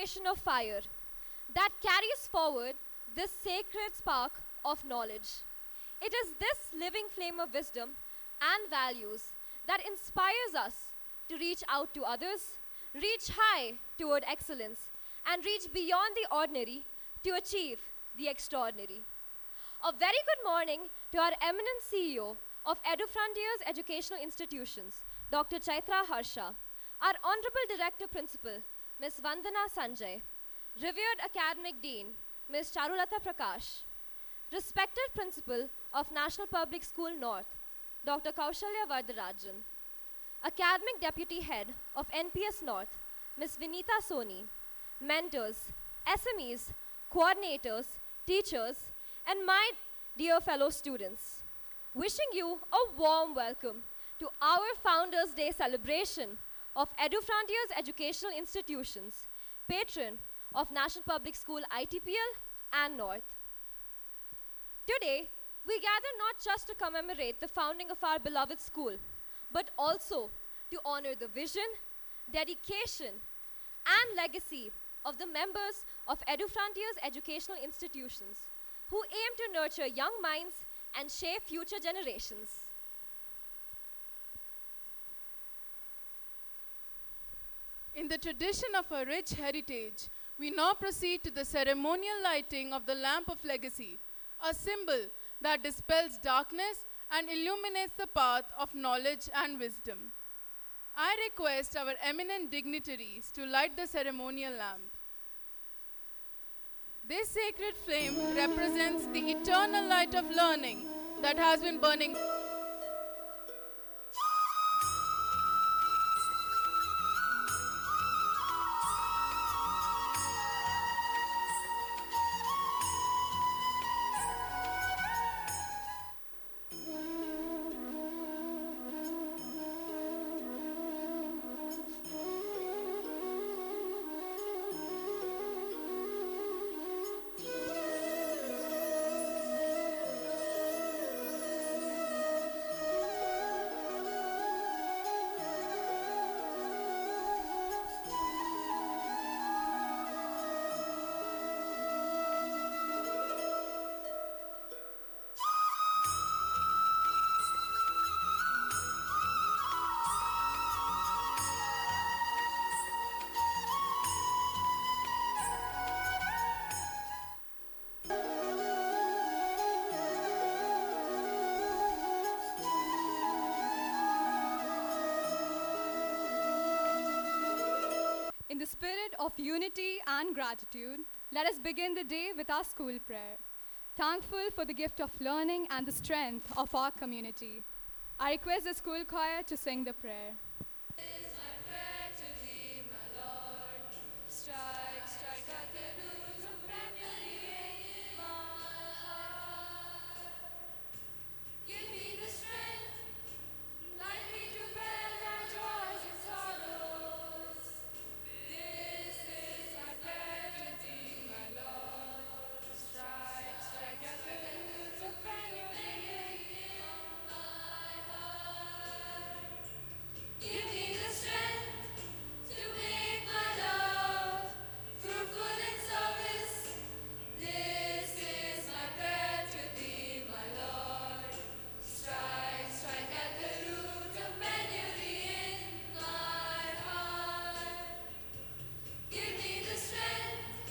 generation of fire that carries forward this sacred spark of knowledge. It is this living flame of wisdom and values that inspires us to reach out to others, reach high toward excellence, and reach beyond the ordinary to achieve the extraordinary. A very good morning to our eminent CEO of EduFrontiers Educational Institutions, Dr. Chaitra Harsha, our Honorable Director Principal, Ms. Vandana Sanjay, revered Academic Dean, Ms. Charulata Prakash, respected Principal of National Public School North, Dr. Kaushalya Vardarajan, Academic Deputy Head of NPS North, Ms. Vinita Soni, mentors, SMEs, coordinators, teachers, and my dear fellow students, wishing you a warm welcome to our Founders Day celebration of EduFrontiers Educational Institutions, patron of National Public School ITPL and North. Today, we gather not just to commemorate the founding of our beloved school, but also to honor the vision, dedication, and legacy of the members of EduFrontiers Educational Institutions, who aim to nurture young minds and shape future generations. In the tradition of a rich heritage, we now proceed to the ceremonial lighting of the lamp of legacy, a symbol that dispels darkness and illuminates the path of knowledge and wisdom. I request our eminent dignitaries to light the ceremonial lamp. This sacred flame represents the eternal light of learning that has been burning. In the spirit of unity and gratitude, let us begin the day with our school prayer. Thankful for the gift of learning and the strength of our community, I request the school choir to sing the prayer. This is my prayer to thee, my Lord. Strike, strike at the roots of memory in my heart. Give me the strength, lightly to bear my joys and sorrows. This is my prayer to thee, my Lord. Strike, strike at the roots of memory in my heart. Give me the strength to make my love fruitful in service. This is my prayer to thee, my Lord. Strike, strike at the root of penury in my heart. Give me the strength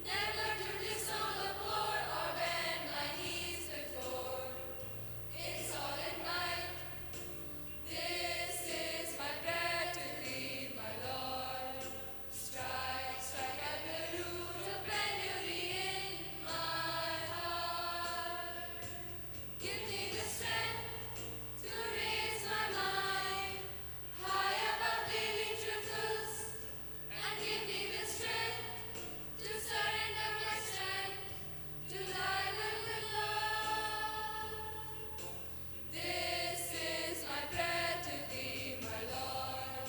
never to disown the poor or bend my knees before. In solid might. This is my prayer to thee, my Lord. Strike, strike at the root of penury in my heart. Give me the strength to raise my mind high above daily truths, and give me the strength to surrender my strength to thy will with love. This is my prayer to thee, my Lord.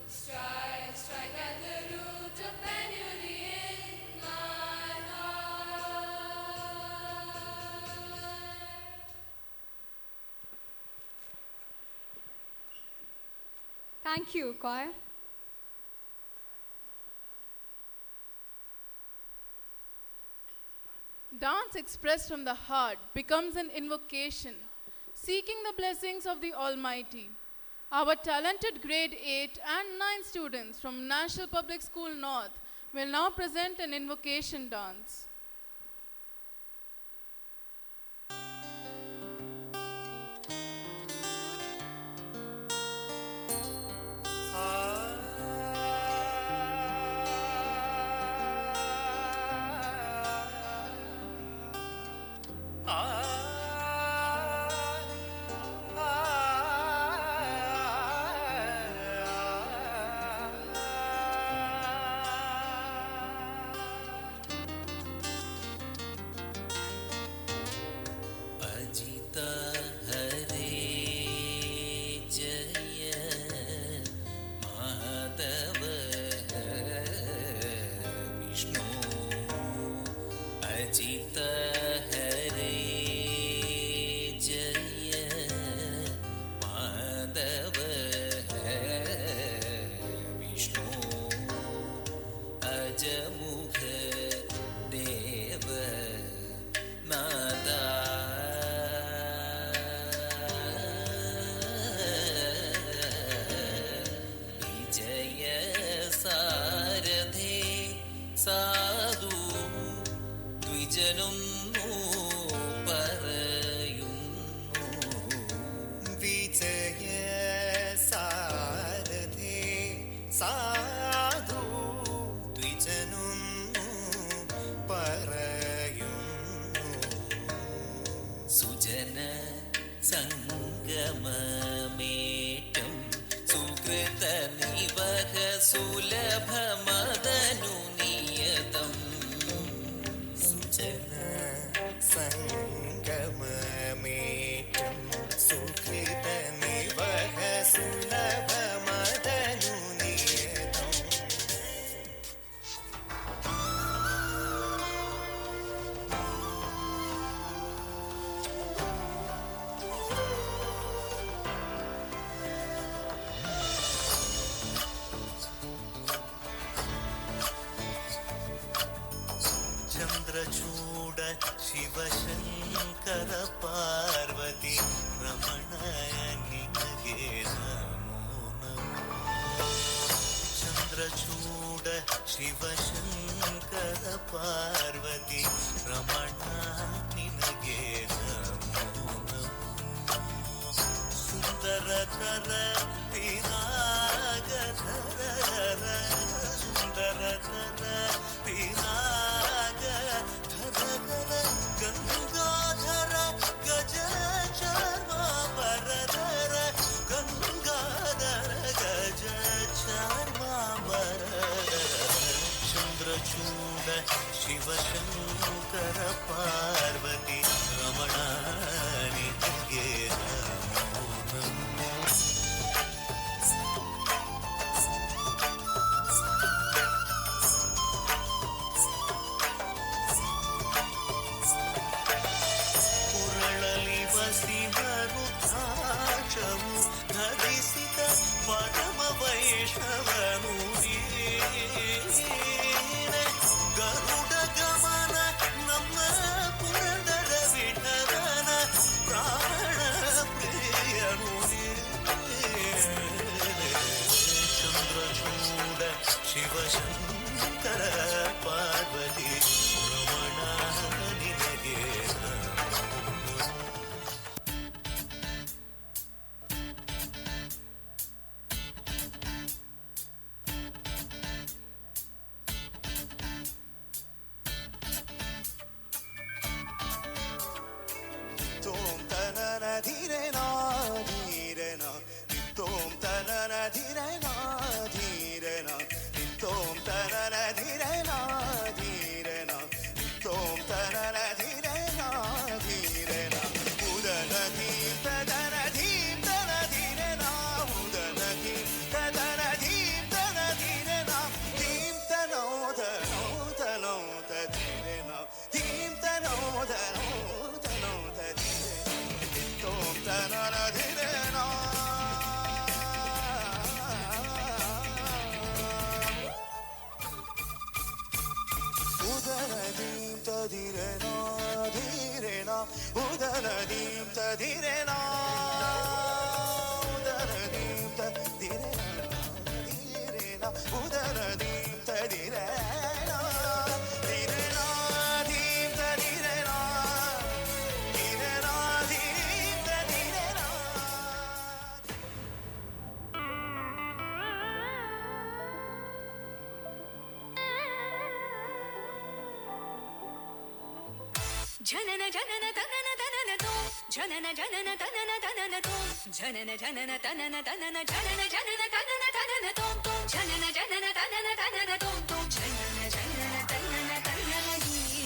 Strike, strike at the root of penury in my heart. Thank you, choir. Dance expressed from the heart becomes an invocation, seeking the blessings of the Almighty. Our talented grade 8 and 9 students from National Public School North will now present an invocation dance. Ajit हरे जय माधव विष्णु अजित हरे जय माधव विष्णु अजमुख देव नादा विजय सारथे साधु द्विजनुन्नु परयुन्नु विजय सारथे साधु द्विजनुन्नु परयुन्नु सुजन संगममेटं सुकृत निवह सुलभ मदनु नियतम् सुजन संगममेटं सुकृत निवह सुलभ मदनु नियतम् चन्द्रचूड शिवशङ्कर पार्वती रमण निनगे नमो नमो चन्द्रचूड शिवशङ्कर पार्वती रमण निनगे नमो नमो सुन्दरकर विरागधर सुन्दरकर विराग गंगाधर गज चर्मांबर गंगाधर गज चर्मांबर चंद्रचूड शिवशंकर पार्वती रमण निनगे नमो नमो पुरळलि वसिवरुद्राक्षವು ಧರಿಸಿದ ಪರಮ ವೈಷ್ಣವನು ನೀನೆ ಗರುಡ ಗಮನ ನಮ್ಮ ಪುರಂದರ ವಿಠಲನ ಪ್ರಾಣ ಪ್ರಿಯನು ನೀನೆ ಚಂದ್ರಚೂಡ ಶಿವಶಂಕರ ಪಾರ್ವತಿ ರಮಣ ನಿನಗೆ Tom tanana dhirena dhirena Tom tanana dhirena dhirena Tom tanana dhirena udanadim tadirena udanadim tadirena direna udanadim tadirena direna dim tadirena direna dim tadirena. Janana janana tanana tanana tom. Janana janana tanana tanana tom. Janana janana tanana tanana janana janana tanana tanana tom tom. Janana janana tanana tanana tom tom. Janana janana tanana tanana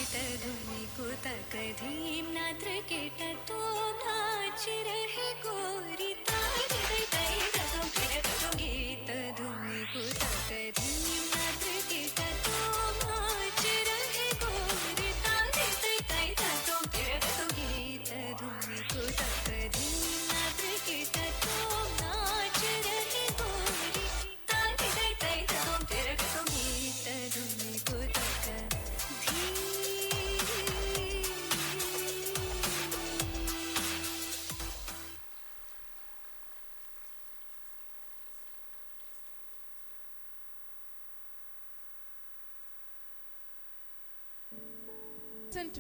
गीत धुनी को तक धीम नात्र cat तो नाच रहे गोरी तारी दई दई दम फिर तो गीत धुनी को तक धीम नात्र केट तो नाच रहे गोरी तारी दई दई दम फिर तो गीत धुनी को तक धीम नात्र केट तो नाच रहे गोरी तारी दई दई दम फिर तो गीत धुनी को तक धीम.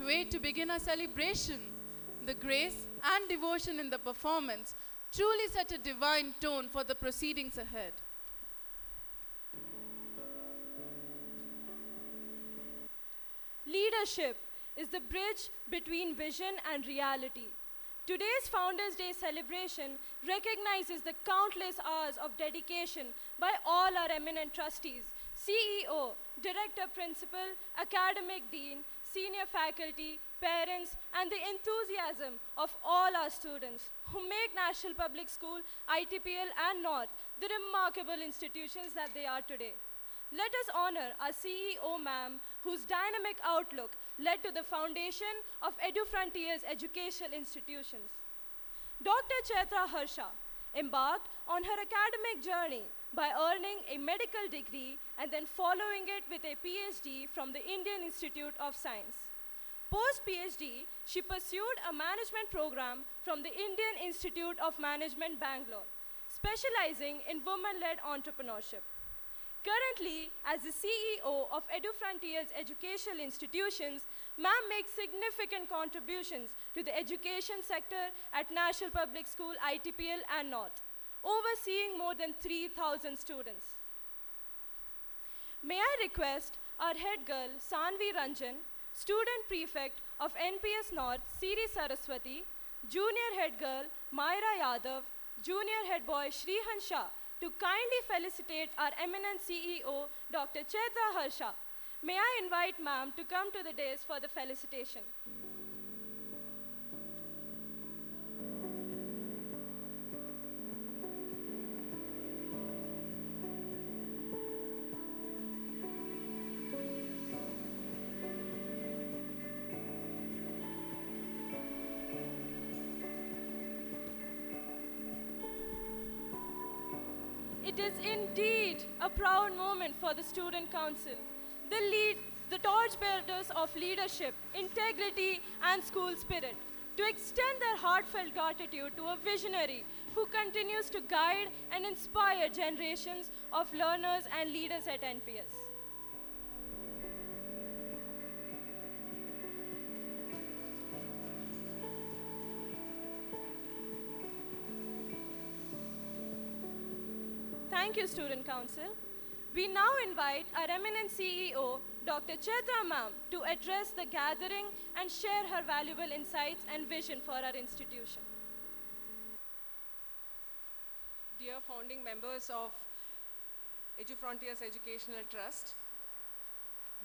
Way to begin our celebration. The grace and devotion in the performance truly set a divine tone for the proceedings ahead. Leadership is the bridge between vision and reality. Today's Founders' Day celebration recognizes the countless hours of dedication by all our eminent trustees, CEO, Director Principal, Academic Dean, senior faculty, parents, and the enthusiasm of all our students who make National Public School, ITPL, and North the remarkable institutions that they are today. Let us honor our CEO ma'am, whose dynamic outlook led to the foundation of EduFrontiers educational institutions. Dr. Chaitra Harsha embarked on her academic journey by earning a medical degree and then following it with a PhD from the Indian Institute of Science. Post-PhD, she pursued a management program from the Indian Institute of Management, Bangalore, specializing in women-led entrepreneurship. Currently, as the CEO of EduFrontiers Educational Institutions, ma'am makes significant contributions to the education sector at National Public School, ITPL, and North, overseeing more than 3,000 students. May I request our head girl, Sanvi Ranjan, student prefect of NPS North, Siri Saraswati, junior head girl, Myra Yadav, junior head boy, Shrihan Shah, to kindly felicitate our eminent CEO, Dr. Chaitra Harsha. May I invite ma'am to come to the dais for the felicitation. It is indeed a proud moment for the Student Council, the torchbearers of leadership, integrity, and school spirit, to extend their heartfelt gratitude to a visionary who continues to guide and inspire generations of learners and leaders at NPS. Thank you, Student Council. We now invite our eminent CEO, Dr. Chaitra ma'am, to address the gathering and share her valuable insights and vision for our institution. Dear founding members of EduFrontiers Educational Trust,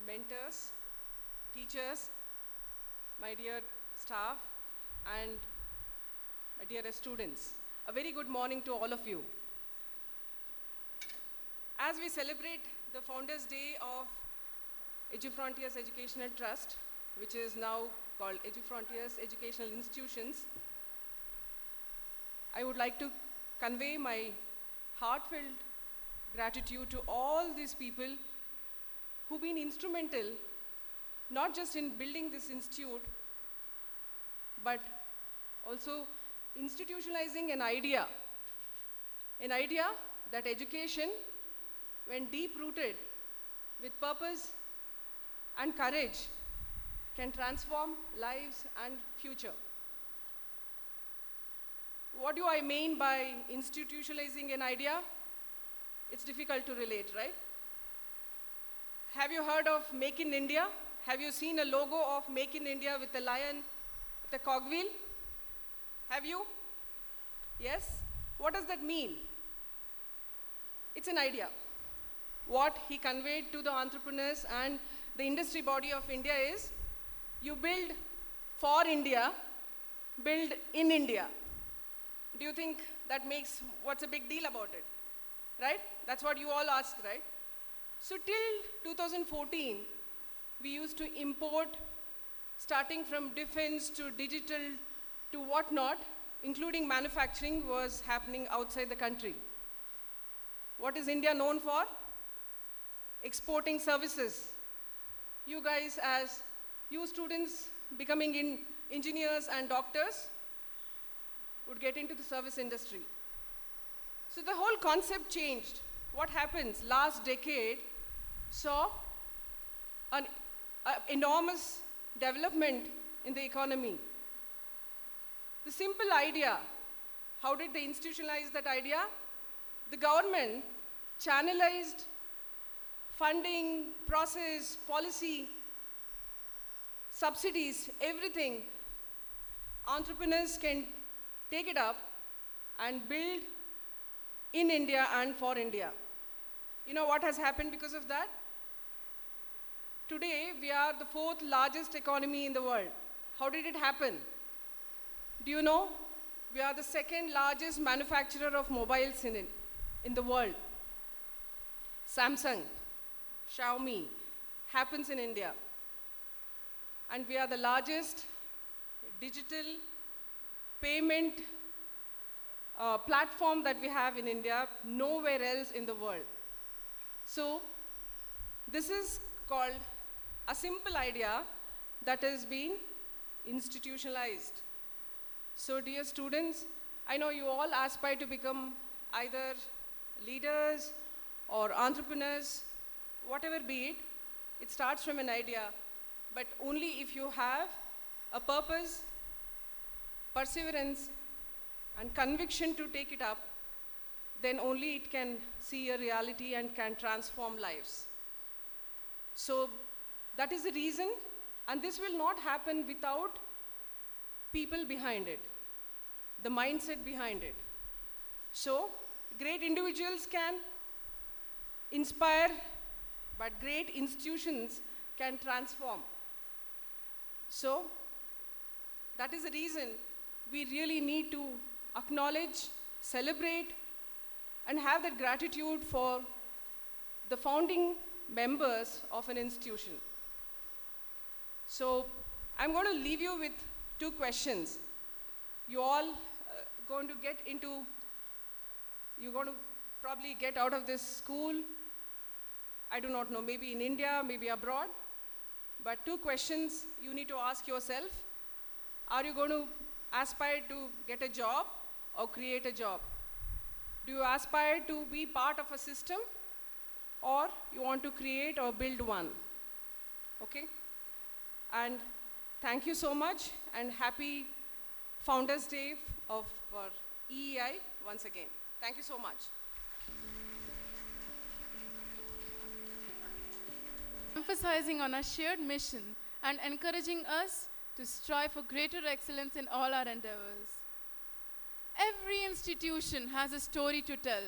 mentors, teachers, my dear staff, and my dearest students, a very good morning to all of you. As we celebrate the Founders' Day of EduFrontiers Educational Trust, which is now called EduFrontiers Educational Institutions, I would like to convey my heartfelt gratitude to all these people who've been instrumental, not just in building this institute, but also institutionalizing an idea that education, when deep-rooted with purpose and courage, can transform lives and future. What do I mean by institutionalizing an idea? It's difficult to relate, right? Have you heard of Make in India? Have you seen a logo of Make in India with a lion, with a cogwheel? Have you? Yes? What does that mean? It's an idea. What he conveyed to the entrepreneurs and the industry body of India is, you build for India, build in India. Do you think that makes, what's a big deal about it? Right? That's what you all ask, right? So till 2014, we used to import, starting from defense to digital to whatnot, including manufacturing was happening outside the country. What is India known for? Exporting services. You guys, as you students becoming engineers and doctors, would get into the service industry. So the whole concept changed. What happens? Last decade saw an enormous development in the economy. The simple idea, how did they institutionalize that idea? The government channelized funding, process, policy, subsidies, everything. Entrepreneurs can take it up and build in India and for India. You know what has happened because of that? Today, we are the 4th largest economy in the world. How did it happen? Do you know? We are the 2nd largest manufacturer of mobiles in the world. Samsung, Xiaomi, happens in India. And we are the largest digital payment platform that we have in India, nowhere else in the world. So, this is called a simple idea that has been institutionalized. So, dear students, I know you all aspire to become either leaders or entrepreneurs, whatever be it. It starts from an idea, but only if you have a purpose, perseverance, and conviction to take it up, then only it can see a reality and can transform lives. So that is the reason, and this will not happen without people behind it, the mindset behind it. So great individuals can inspire, but great institutions can transform. So that is the reason we really need to acknowledge, celebrate, and have that gratitude for the founding members of an institution. So I'm going to leave you with 2 questions. You all going to get into, you're going to probably get out of this school, I do not know, maybe in India, maybe abroad, but 2 questions you need to ask yourself. Are you going to aspire to get a job or create a job? Do you aspire to be part of a system, or you want to create or build one? Okay? And thank you so much, and happy Founders Day for EEI once again. Thank you so much. Emphasizing on our shared mission and encouraging us to strive for greater excellence in all our endeavors. Every institution has a story to tell.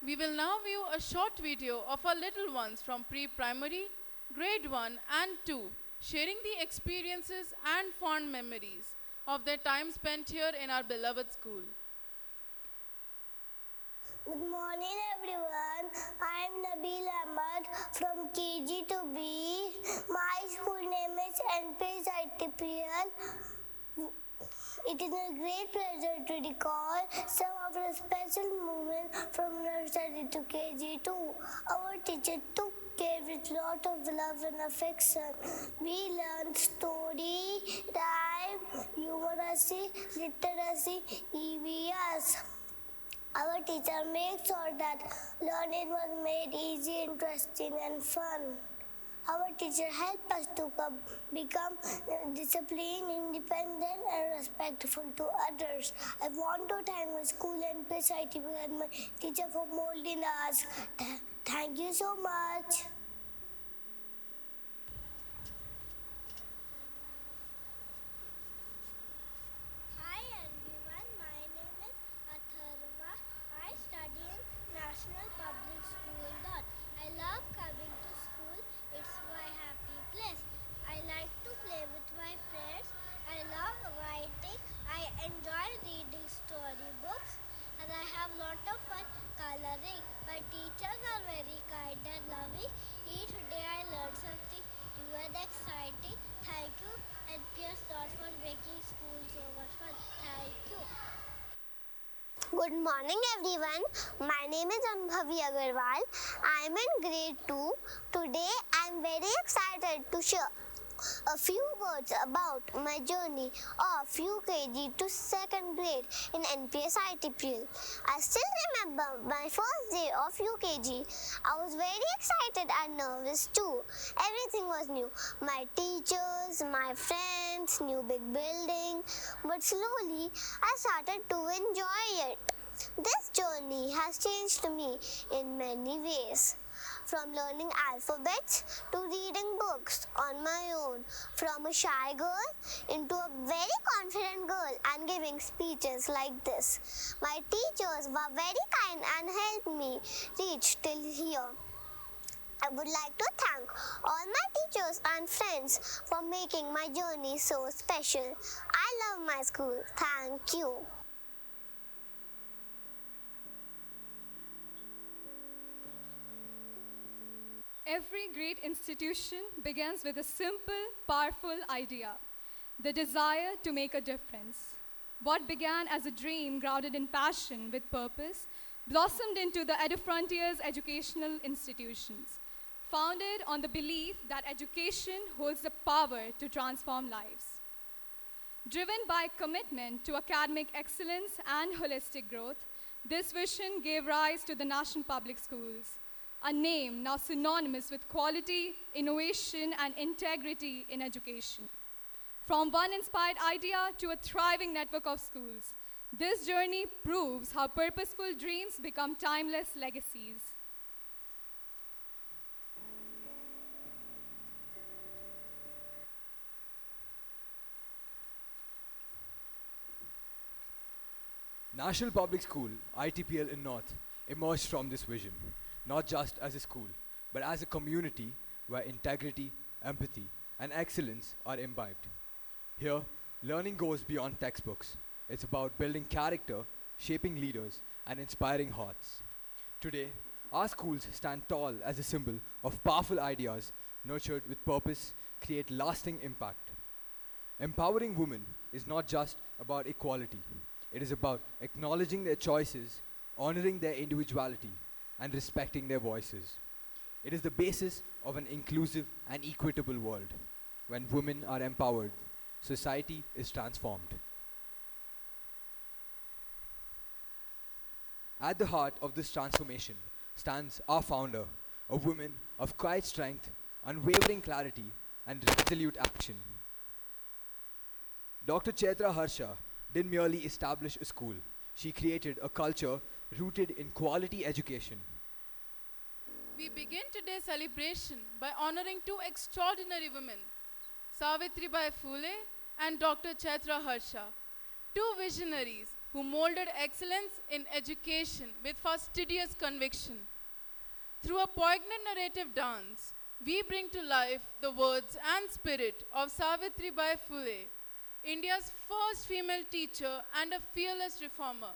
We will now view a short video of our little ones from pre-primary, grade 1 and 2, sharing the experiences and fond memories of their time spent here in our beloved school. Good morning everyone. I am Nabil Ahmad from KG to B. My school name is NPS ITPL. It is a great pleasure to recall some of the special moments from nursery to KG to our teacher took cared with lot of love and affection. We learned story, rhyme, numeracy, literacy, EVS. Our teacher made sure that learning was made easy, interesting, and fun. Our teacher helped us to become disciplined, independent, and respectful to others. I want to thank my school and PSITP and my teacher for molding us. Thank you so much. Hi everyone, my name is Atharva. I study in National Public School. I love coming to school. It's my happy place. I like to play with my friends. I love writing. I enjoy reading storybooks and I have lot of fun coloring. My teachers are very kind and loving. Each day I learn something new and exciting. Thank you and PS Dot for making school so much fun. Thank you. Good morning everyone. My name is Anubhavi Agarwal. I am in grade 2. Today I am very excited to share a few words about my journey of UKG to 2nd grade in NPS ITPL. I still remember my first day of UKG. I was very excited and nervous too. Everything was new. My teachers, my friends, new big building. But slowly I started to enjoy it. This journey has changed me in many ways. From learning alphabets to reading books on my own, from a shy girl into a very confident girl and giving speeches like this. My teachers were very kind and helped me reach till here. I would like to thank all my teachers and friends for making my journey so special. I love my school. Thank you. Every great institution begins with a simple, powerful idea, the desire to make a difference. What began as a dream grounded in passion with purpose blossomed into the EduFrontiers educational institutions, founded on the belief that education holds the power to transform lives. Driven by commitment to academic excellence and holistic growth, this vision gave rise to the National Public Schools, a name now synonymous with quality, innovation, and integrity in education. From one inspired idea to a thriving network of schools, this journey proves how purposeful dreams become timeless legacies. National Public School, ITPL in North, emerged from this vision, not just as a school, but as a community where integrity, empathy, and excellence are imbibed. Here, learning goes beyond textbooks. It's about building character, shaping leaders, and inspiring hearts. Today, our schools stand tall as a symbol of powerful ideas nurtured with purpose, create lasting impact. Empowering women is not just about equality. It is about acknowledging their choices, honoring their individuality, and respecting their voices. It is the basis of an inclusive and equitable world. When women are empowered, society is transformed. At the heart of this transformation stands our founder, a woman of quiet strength, unwavering clarity, and resolute action. Dr. Chaitra Harsha didn't merely establish a school. She created a culture rooted in quality education. We begin today's celebration by honoring two extraordinary women, Savitribai Phule and Dr. Chaitra Harsha, two visionaries who molded excellence in education with fastidious conviction. Through a poignant narrative dance, we bring to life the words and spirit of Savitribai Phule, India's first female teacher and a fearless reformer.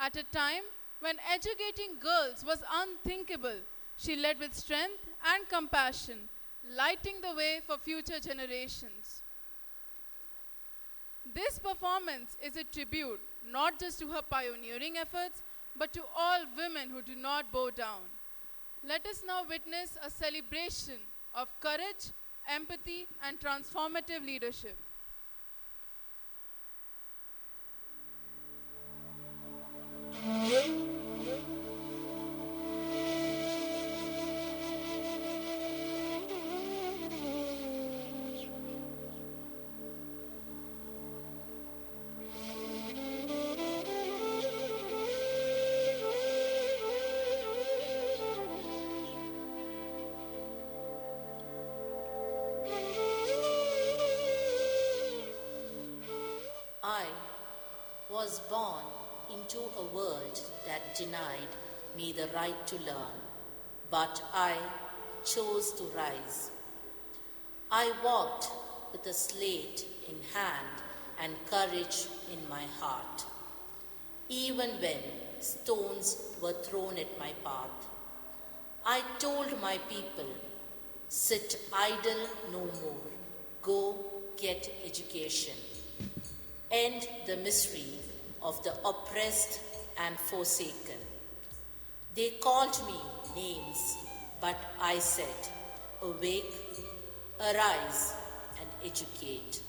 At a time when educating girls was unthinkable, she led with strength and compassion, lighting the way for future generations. This performance is a tribute not just to her pioneering efforts, but to all women who do not bow down. Let us now witness a celebration of courage, empathy, and transformative leadership. I was born into a world that denied me the right to learn, but I chose to rise. I walked with a slate in hand and courage in my heart, even when stones were thrown at my path. I told my people, sit idle no more, go get education. End the misery of the oppressed and forsaken. They called me names, but I said, awake, arise, and educate.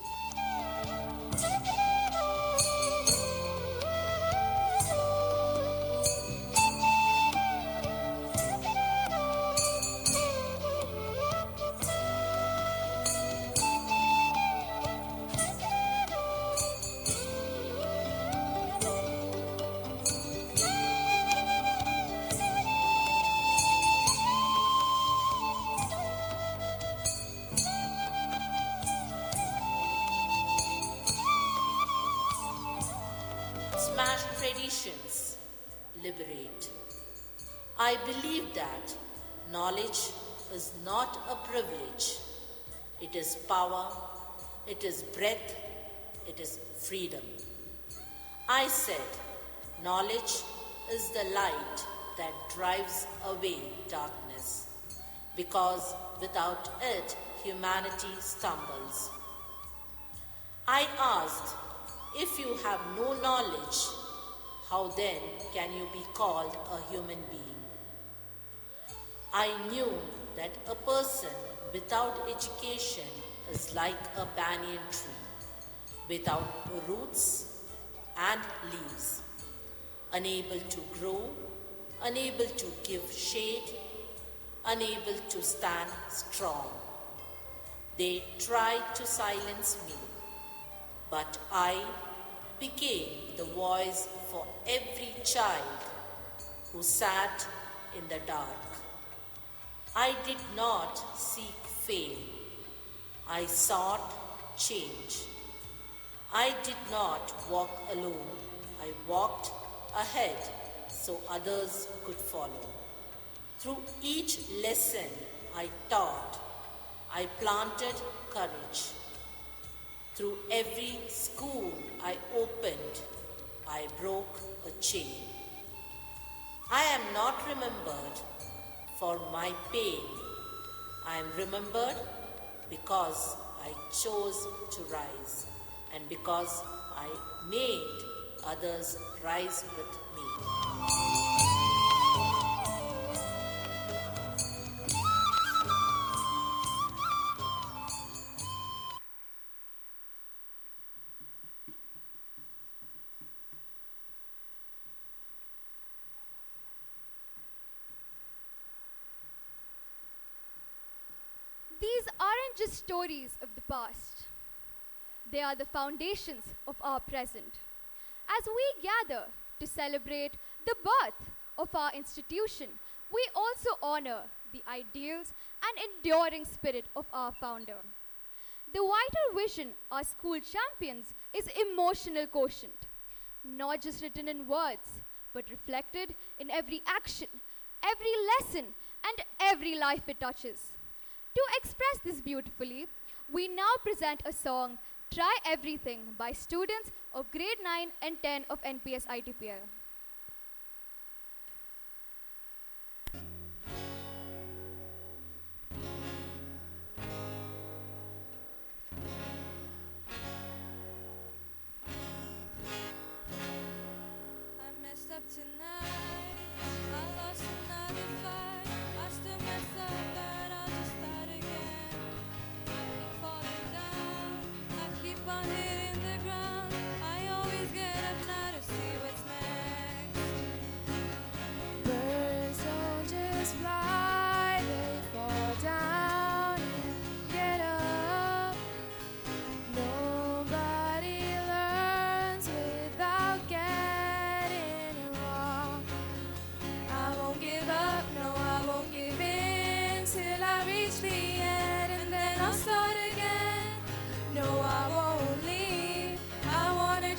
Smash traditions, liberate. I believe that knowledge is not a privilege. It is power, it is breath, it is freedom. I said, knowledge is the light that drives away darkness, because without it, humanity stumbles. I asked, if you have no knowledge, how then can you be called a human being? I knew that a person without education is like a banyan tree, without roots and leaves, unable to grow, unable to give shade, unable to stand strong. They tried to silence me, but I became the voice for every child who sat in the dark. I did not seek fame. I sought change. I did not walk alone. I walked ahead so others could follow. Through each lesson I taught, I planted courage. Through every school I opened, I broke a chain. I am not remembered for my pain. I am remembered because I chose to rise and because I made others rise with me. These aren't just stories of the past. They are the foundations of our present. As we gather to celebrate the birth of our institution, we also honor the ideals and enduring spirit of our founder. The vital vision our school champions is emotional quotient, not just written in words, but reflected in every action, every lesson, and every life it touches. To express this beautifully, we now present a song, Try Everything, by students of grade 9 and 10 of NPS ITPL. I messed up tonight. I lost another fight. I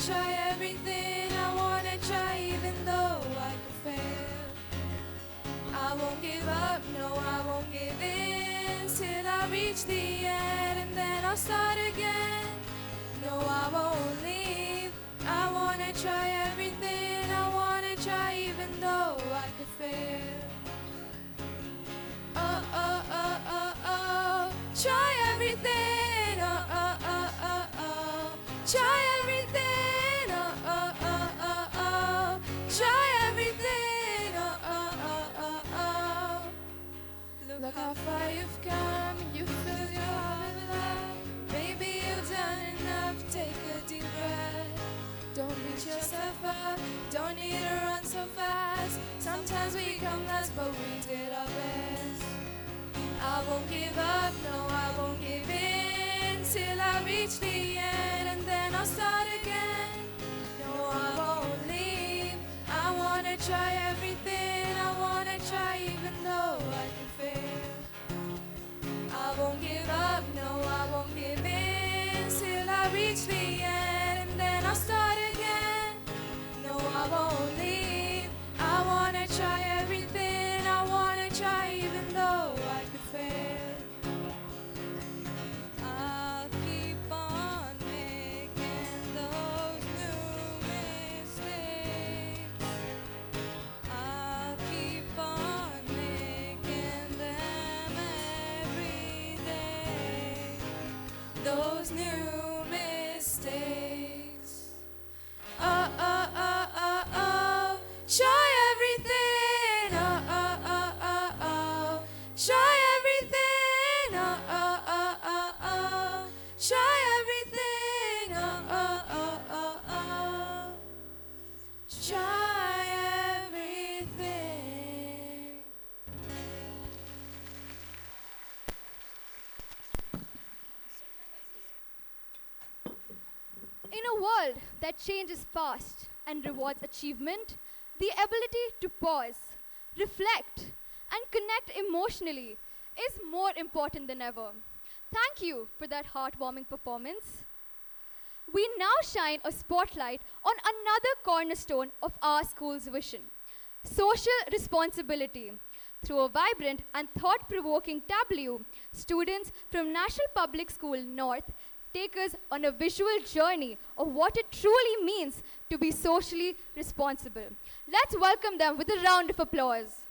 try everything, I wanna try even though I could fail. I won't give up, no, I won't give in till I reach the end and then I'll start again. No, I won't leave. I wanna try everything, I wanna try even though I could fail. Oh, oh, oh, oh, oh, try everything, oh, oh, oh, oh, oh, try everything, oh, oh, oh, oh, oh, try everything, oh, oh, oh, oh, oh. Look how far you've come, you fill your heart with love. Baby, you've done enough, take a deep breath. Don't beat yourself up, don't need to run so fast. Sometimes we come last, but we did our best. I won't give up, no, I won't give in till I reach the end and then I'll start again. No, I won't leave. I wanna try everything, I wanna try even though I can fail. I won't give up, no, I won't give in till I reach the end and then I'll start again. No, I won't leave. I wanna try everything, I wanna try even though I could fail. I'll keep on making those new mistakes. I'll keep on making them every day. Those new mistakes. Oh, oh, oh, oh, oh. Try everything. Oh, oh, oh, oh, oh. Try everything. Oh, oh, oh, oh, oh. Try everything. Oh, oh, oh, oh, oh. Try everything. In a world that changes fast and rewards achievement, the ability to pause, reflect, and connect emotionally is more important than ever. Thank you for that heartwarming performance. We now shine a spotlight on another cornerstone of our school's vision: social responsibility. Through a vibrant and thought-provoking tableau, students from National Public School North take us on a visual journey of what it truly means to be socially responsible. Let's welcome them with a round of applause.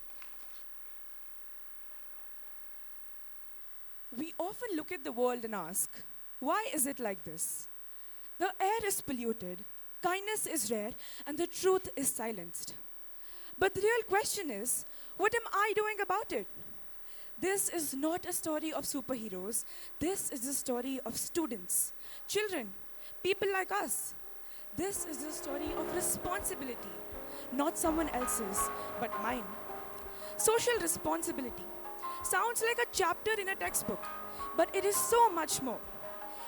We often look at the world and ask, why is it like this? The air is polluted, kindness is rare, and the truth is silenced. But the real question is, what am I doing about it? This is not a story of superheroes. This is the story of students, children, people like us. This is the story of responsibility, not someone else's, but mine. Social responsibility sounds like a chapter in a textbook, but it is so much more.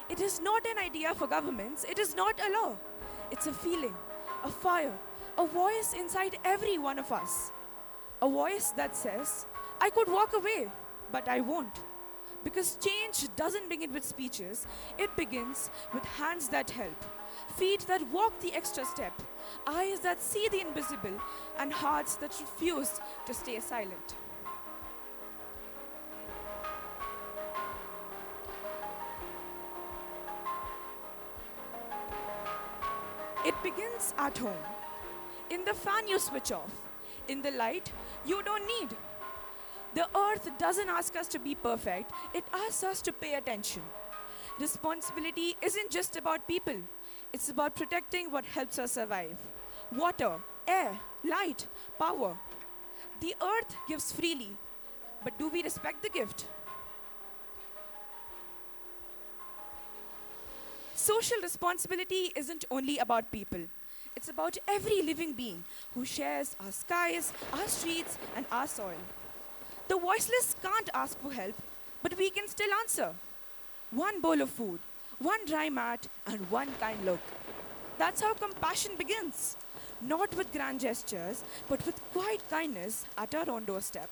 It is not an idea for governments. It is not a law. It's a feeling, a fire, a voice inside every one of us. A voice that says, I could walk away, but I won't. Because change doesn't begin with speeches, it begins with hands that help, feet that walk the extra step, eyes that see the invisible, and hearts that refuse to stay silent. It begins at home. In the fan you switch off. In the light you don't need. The earth doesn't ask us to be perfect, it asks us to pay attention. Responsibility isn't just about people, it's about protecting what helps us survive. Water, air, light, power. The earth gives freely, but do we respect the gift? Social responsibility isn't only about people. It's about every living being who shares our skies, our streets, and our soil. The voiceless can't ask for help, but we can still answer. One bowl of food, one dry mat, and one kind look. That's how compassion begins. Not with grand gestures, but with quiet kindness at our own doorstep.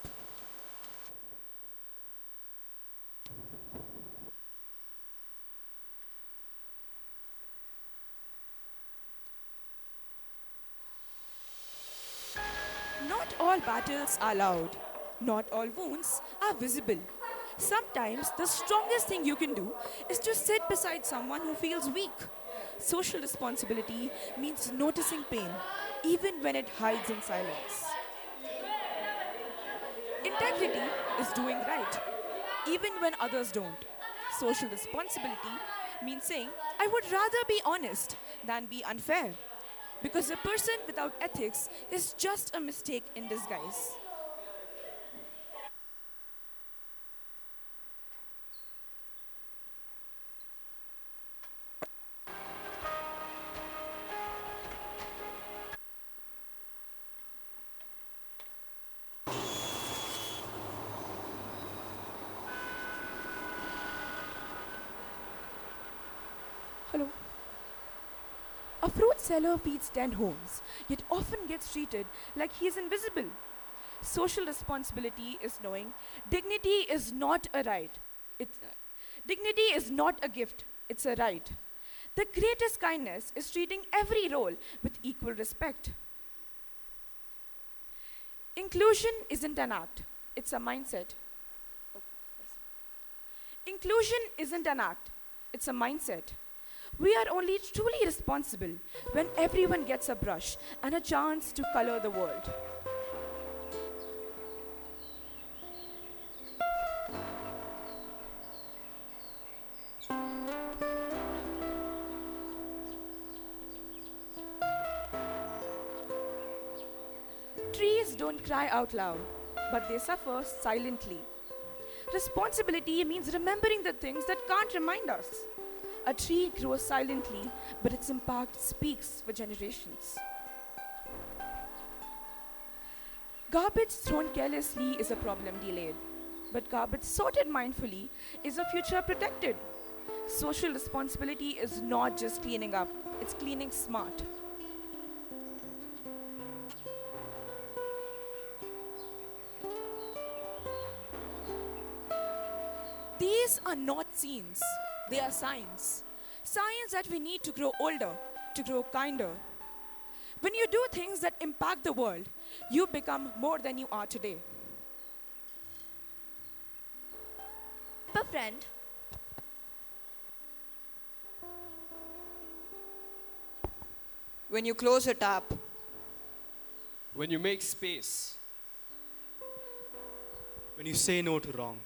Not all battles are loud. Not all wounds are visible. Sometimes the strongest thing you can do is to sit beside someone who feels weak. Social responsibility means noticing pain, even when it hides in silence. Integrity is doing right, even when others don't. Social responsibility means saying, I would rather be honest than be unfair. Because a person without ethics is just a mistake in disguise. Hello. A fruit seller feeds 10 homes, yet often gets treated like he is invisible. Social responsibility is knowing dignity is not a right. Dignity is not a gift, it's a right. The greatest kindness is treating every role with equal respect. Inclusion isn't an act, it's a mindset. Inclusion isn't an act, it's a mindset. We are only truly responsible when everyone gets a brush and a chance to color the world. Trees don't cry out loud, but they suffer silently. Responsibility means remembering the things that can't remind us. A tree grows silently, but its impact speaks for generations. Garbage thrown carelessly is a problem delayed, but garbage sorted mindfully is a future protected. Social responsibility is not just cleaning up, it's cleaning smart. These are not scenes, they are signs. Signs that we need to grow older, to grow kinder. When you do things that impact the world, you become more than you are today. A friend. When you close a tap. When you make space. When you say no to wrong.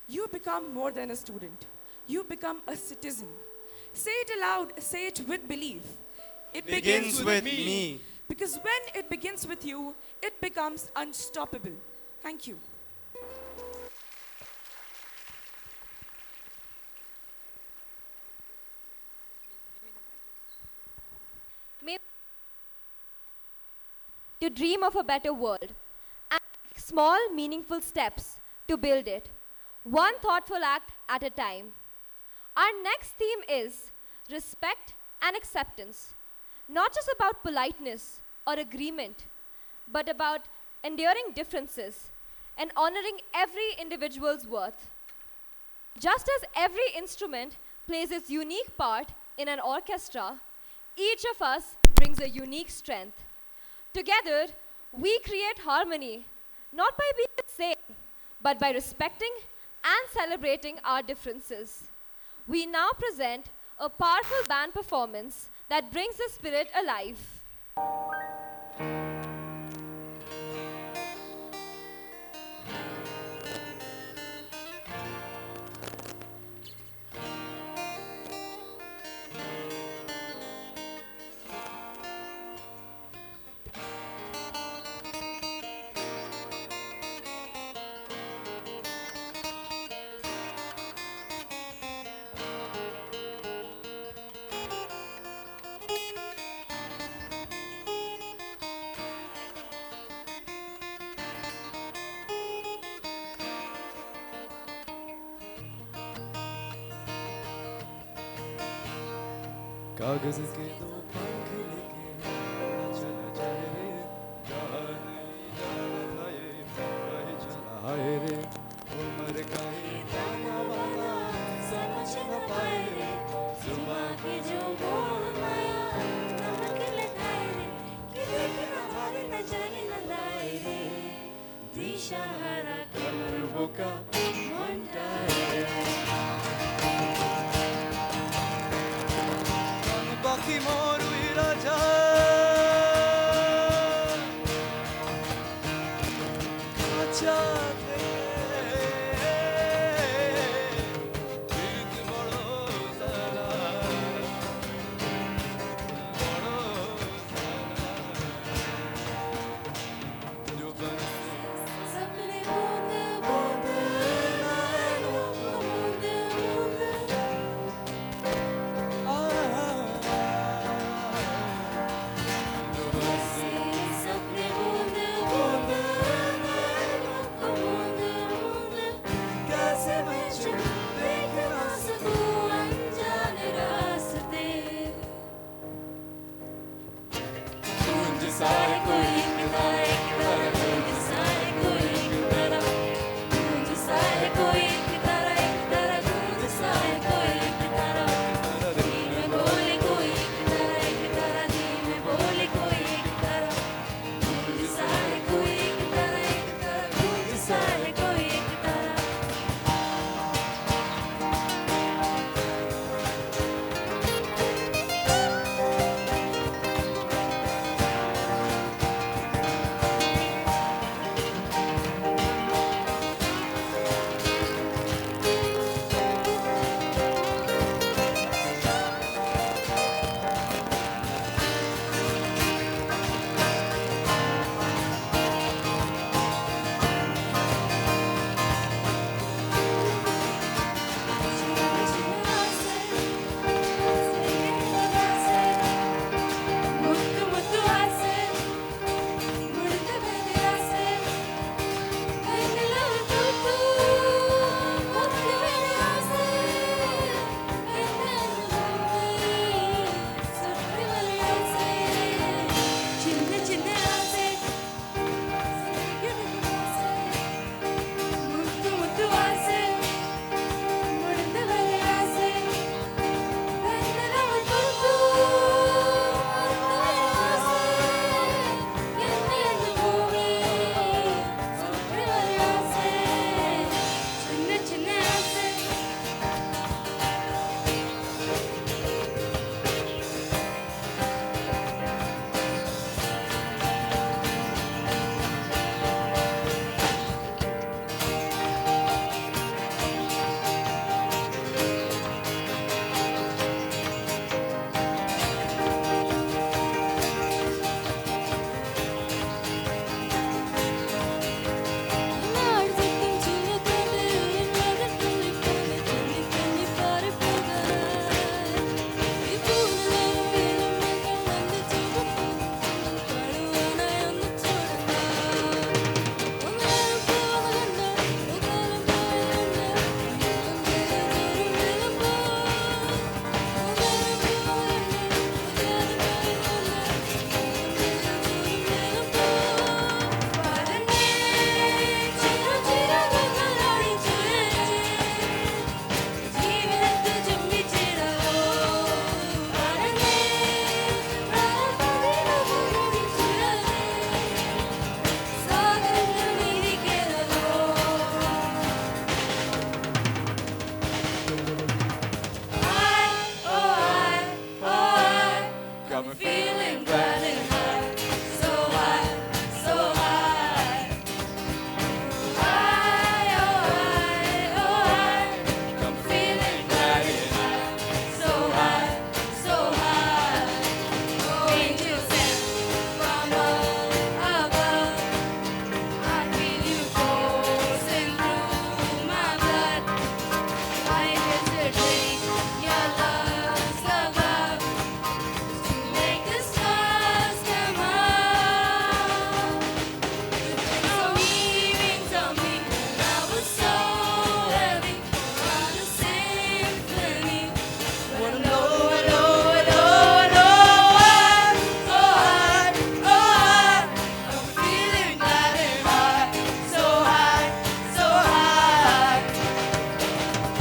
You become more than a student. You become a citizen. Say it aloud, say it with belief. It begins with me. Because when it begins with you, it becomes unstoppable. Thank you. To dream of a better world and take small, meaningful steps to build it, one thoughtful act at a time. Our next theme is respect and acceptance, not just about politeness or agreement, but about enduring differences and honoring every individual's worth. Just as every instrument plays its unique part in an orchestra, each of us brings a unique strength. Together, we create harmony, not by being the same, but by respecting and celebrating our differences. We now present a powerful band performance that brings the spirit alive. कागज के दो पंख लेके उड़ा चला जाए रे, जहाँ नहीं जाना था ये वही चला आए रे, उम्र का ये ताना बाना समझ न पाए रे, जुबां की जो बोल माया नमक लगाए रे, कि देख न भागे न जाने न लाए सारे कोई एक तारा गूंज सारे कोई एक तारा गूंज सारे कोई एक तारा गूंज सारे कोई एक तारा धीमे बोले कोई एक तारा धीमे बोले कोई एक तारा गूंज सारे कोई एक तारा गूंज सारे कोई एक तारा ಮುತ್ತು ಮುತ್ತು ಆಸೆ ಮುಡಿದ ಮೇಲೆ ಆಸೆ ಕೈನೆಲ್ಲ ತುತ್ತು ಮುತ್ತು ಮೇಲೆ ಆಸೆ ಸುತ್ತಿ ಮೇಲೆ ಆಸೆ ಚಿನ್ನ ಚಿನ್ನ ಆಸೆ ಮುತ್ತು ಮುತ್ತು ಆಸೆ ಮುಡಿದ ಮೇಲೆ ಆಸೆ ಕೈನೆಲ್ಲ ತುತ್ತು చిన్న చిన్న ఆసే I'm feeling glad and high, so high, so high. High, oh high, oh high. I'm feeling glad and high, so high, so high. Angels sent from above. I feel you coursing through my blood. I get to drink your love's above. To make the stars come out. No meanings on me, I was so heavy on a symphony. But no, no, no, no, oh high, oh high. I'm feeling glad and high, so high, so high.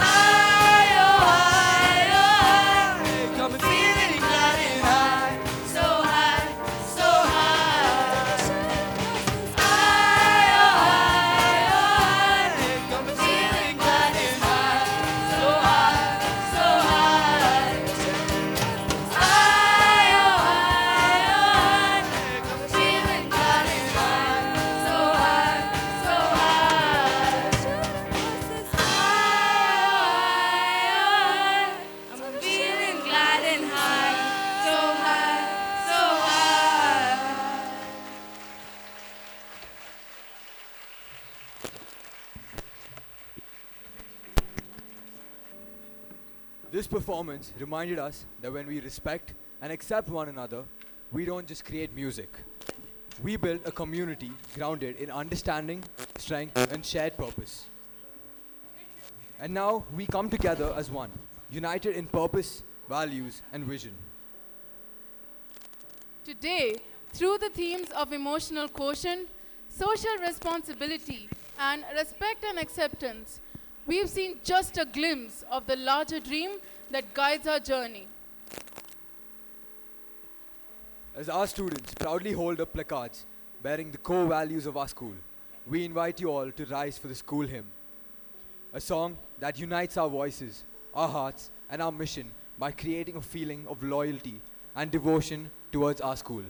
High, oh high, oh high. I'm feeling glad and high, so high, so high. High, oh high, oh high. I'm feeling glad and high, so high, so high. High, oh high, oh high. I'm feeling glad and high, so high, so high. I'm feeling glad and high, so high, so high. This performance reminded us that when we respect and accept one another, we don't just create music. We build a community grounded in understanding, strength, and shared purpose. And now we come together as one, united in purpose, values, and vision. Today, Through the themes of emotional quotient, social responsibility, and respect and acceptance, we've seen just a glimpse of the larger dream that guides our journey. As our students proudly hold up placards bearing the core values of our school, we invite you all to rise for the school hymn, a song that unites our voices, our hearts, and our mission by creating a feeling of loyalty and devotion towards our school.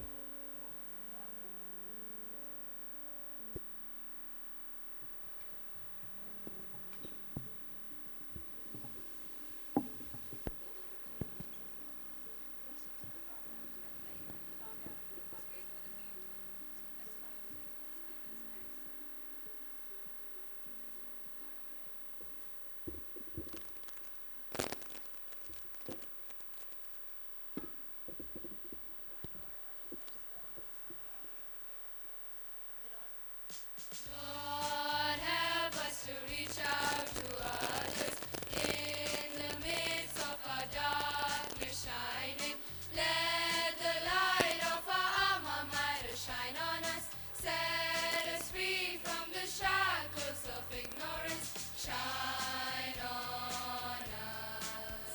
God help us to reach out to others in the midst of our darkness shining. Let the light of our alma mater shine on us. Set us free from the shackles of ignorance. Shine on us.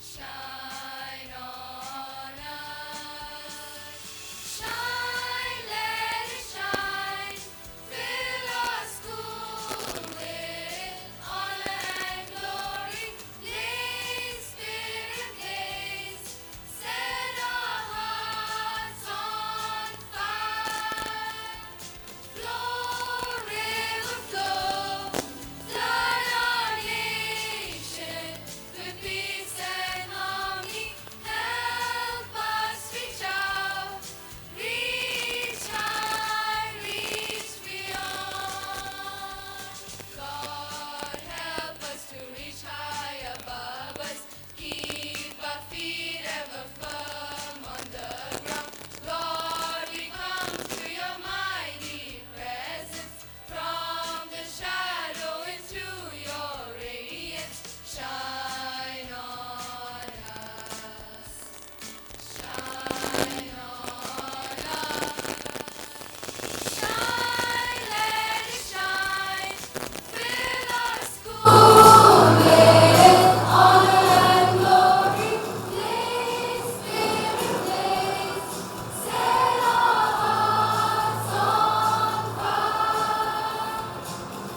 Shine on us. Shine, let it shine. Fill our school with honor and glory. Blaze, Spirit, blaze. Set our hearts on fire. Flow, river, flow. Flood our nation with peace and harmony. Help us reach out. Reach high, reach beyond. God help us to reach high above us. Keep our feet ever firm on the ground. Lord, we come to your mighty presence. From the shadow into your radiance. Shine on us. Shine on us. Shine, let it shine. Fill our school with honor and glory. Blaze, Spirit, blaze. Set our hearts on fire.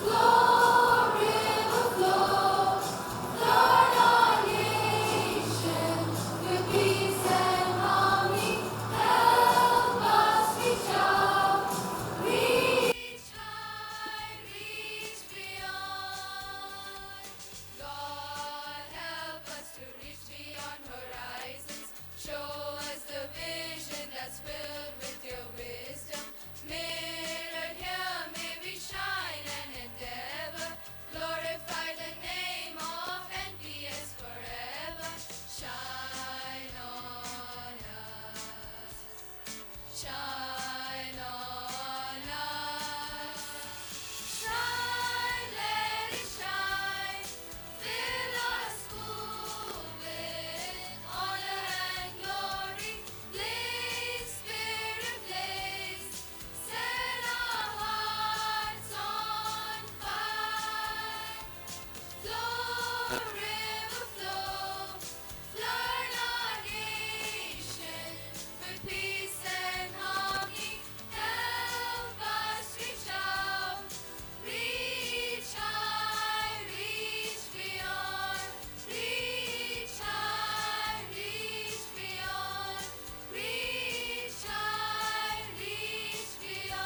Flow, river, flow. Flood our nation with peace and harmony. Help us reach out. Reach high, reach beyond. God help us to reach beyond horizons. Show us the vision that's filled with your wisdom. Mirrored here, may we shine and endeavor. Glorify the name of NPS forever. Shine on us. Shine on us. Shine, let it shine. Fill our school with honor and glory. Blaze, Spirit, blaze. Set our hearts on fire. Flow, river, flow. Flood our nation with peace and harmony. Help us reach out. Reach high, reach beyond. Reach high, reach beyond. Reach high, reach beyond.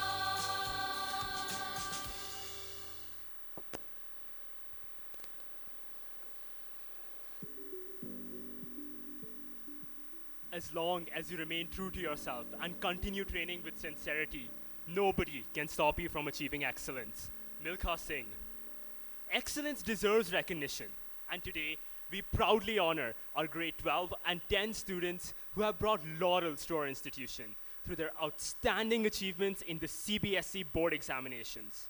As long as you remain true to yourself and continue training with sincerity, nobody can stop you from achieving excellence. Milkha Singh. Excellence deserves recognition, and today we proudly honor our grade 12 and 10 students who have brought laurels to our institution through their outstanding achievements in the CBSE board examinations.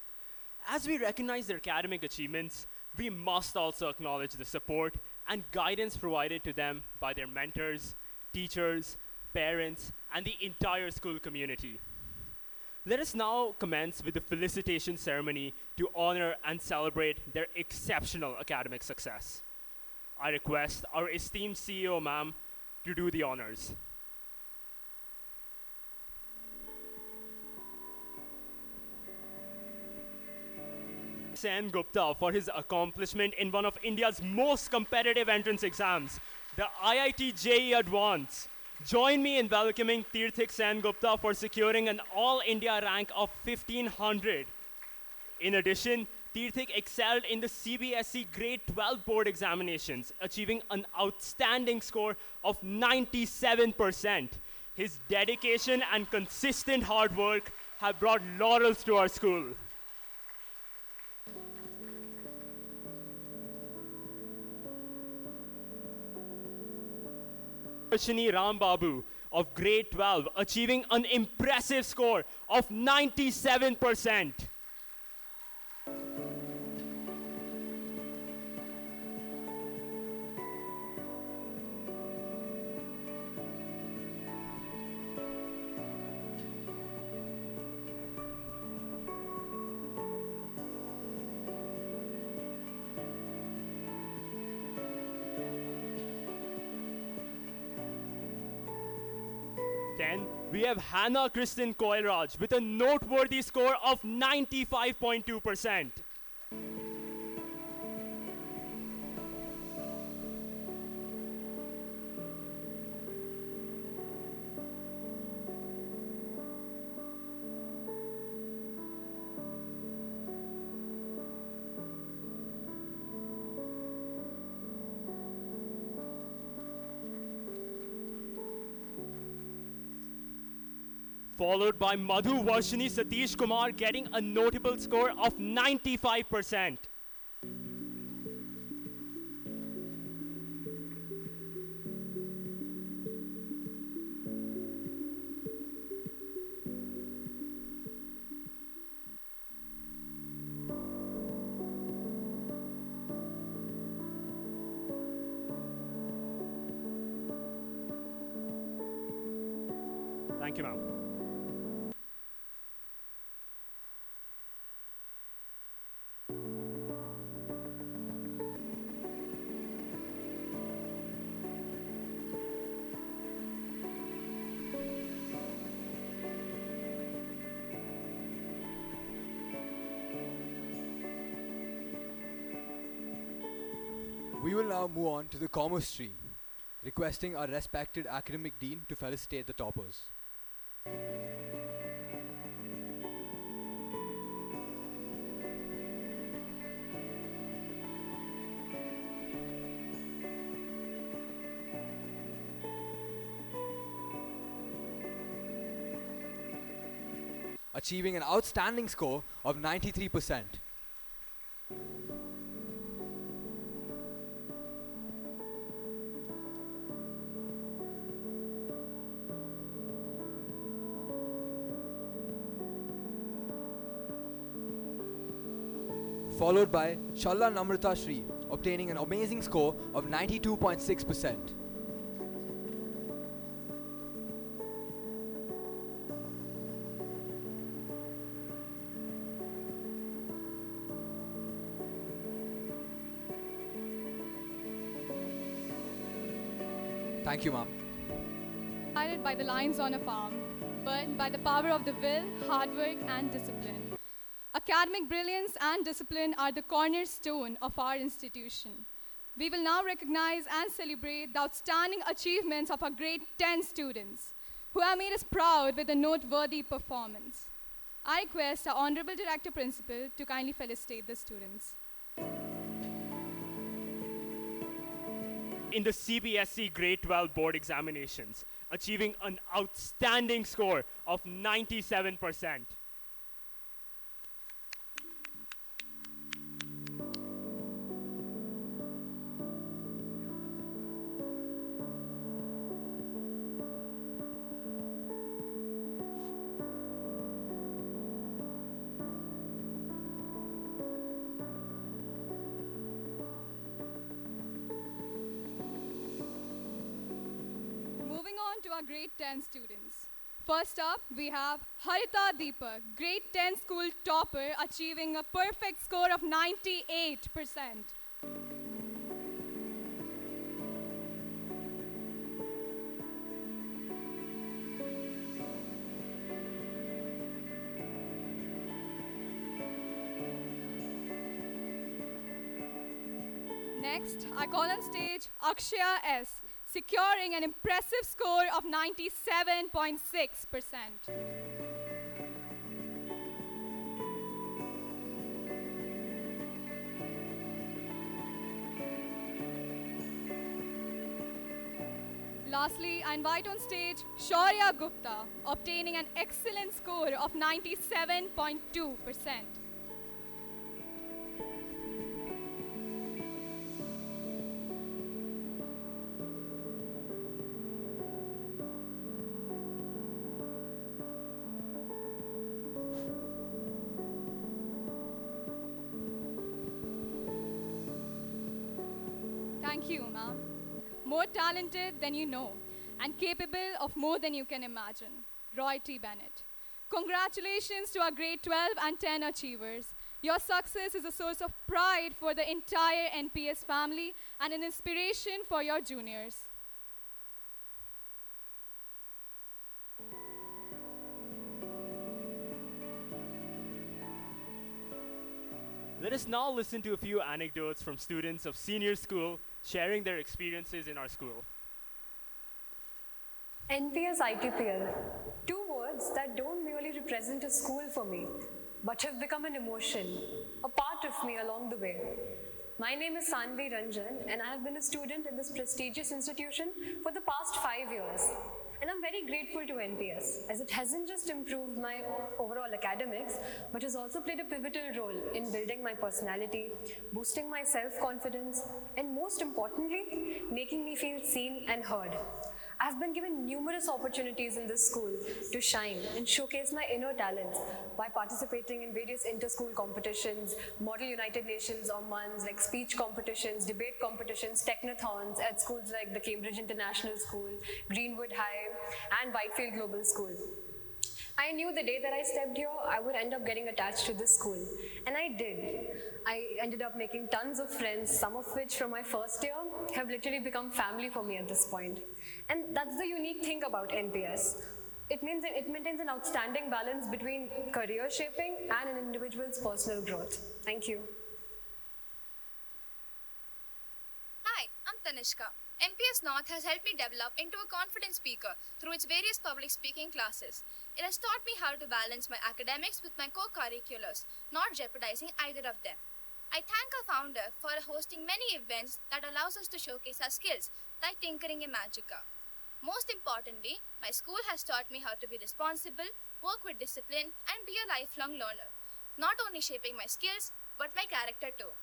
As we recognize their academic achievements, we must also acknowledge the support and guidance provided to them by their mentors, teachers, parents, and the entire school community. Let us now commence with the felicitation ceremony to honor and celebrate their exceptional academic success. I request our esteemed CEO, ma'am, to do the honors. Sen Gupta for his accomplishment in one of India's most competitive entrance exams, the IIT JEE Advanced. Join me in welcoming Tirthik Sen Gupta for securing an All India rank of 1500. In addition, Tirthik excelled in the CBSE Grade 12 board examinations, achieving an outstanding score of 97%. His dedication and consistent hard work have brought laurels to our school. Shini Ram Babu of grade 12, achieving an impressive score of 97%. Then we have Hannah Kristen Koilraj with a noteworthy score of 95.2%. Followed by Madhu Varshini Satish Kumar getting a notable score of 95%. Thank you, ma'am. We will now move on to the commerce stream, requesting our respected academic dean to felicitate the toppers. Achieving an outstanding score of 93%. Followed by Challa Namrata Shri, obtaining an amazing score of 92.6%. Thank you, ma'am. Guided by the lines on a palm, but by the power of the will, hard work, and discipline. Academic brilliance and discipline are the cornerstone of our institution. We will now recognize and celebrate the outstanding achievements of our grade 10 students who have made us proud with a noteworthy performance. I request our Honorable Director Principal to kindly felicitate the students. In the CBSE Grade 12 board examinations, achieving an outstanding score of 97%. to our grade 10 students. First up, we have Harita Deepak, grade 10 school topper, achieving a perfect score of 98%. Next, I call on stage Akshaya S, securing an impressive score of 97.6%. Lastly, I invite on stage Shaurya Gupta, obtaining an excellent score of 97.2%. Thank you, ma'am. More talented than you know and capable of more than you can imagine. Roy T. Bennett. Congratulations to our grade 12 and 10 achievers. Your success is a source of pride for the entire NPS family and an inspiration for your juniors. Let us now listen to a few anecdotes from students of senior school sharing their experiences in our school. NPS ITPL, two words that don't merely represent a school for me, but have become an emotion, a part of me along the way. My name is Sanvi Ranjan, and I have been a student in this prestigious institution for the past 5 years. And I'm very grateful to NPS, as it hasn't just improved my overall academics, but has also played a pivotal role in building my personality, boosting my self-confidence, and most importantly, making me feel seen and heard. I've been given numerous opportunities in this school to shine and showcase my inner talents by participating in various inter-school competitions, Model United Nations or MUNs, like speech competitions, debate competitions, technothons at schools like the Cambridge International School, Greenwood High, and Whitefield Global School. I knew the day that I stepped here, I would end up getting attached to this school. And I did. I ended up making tons of friends, some of which from my first year have literally become family for me at this point. And that's the unique thing about NPS. It maintains an outstanding balance between career shaping and an individual's personal growth. Thank you. Hi, I'm Tanishka. NPS North has helped me develop into a confident speaker through its various public speaking classes. It has taught me how to balance my academics with my co-curriculars, not jeopardizing either of them. I thank our founder for hosting many events that allows us to showcase our skills, like tinkering in Magica. Most importantly, my school has taught me how to be responsible, work with discipline, and be a lifelong learner, not only shaping my skills, but my character too.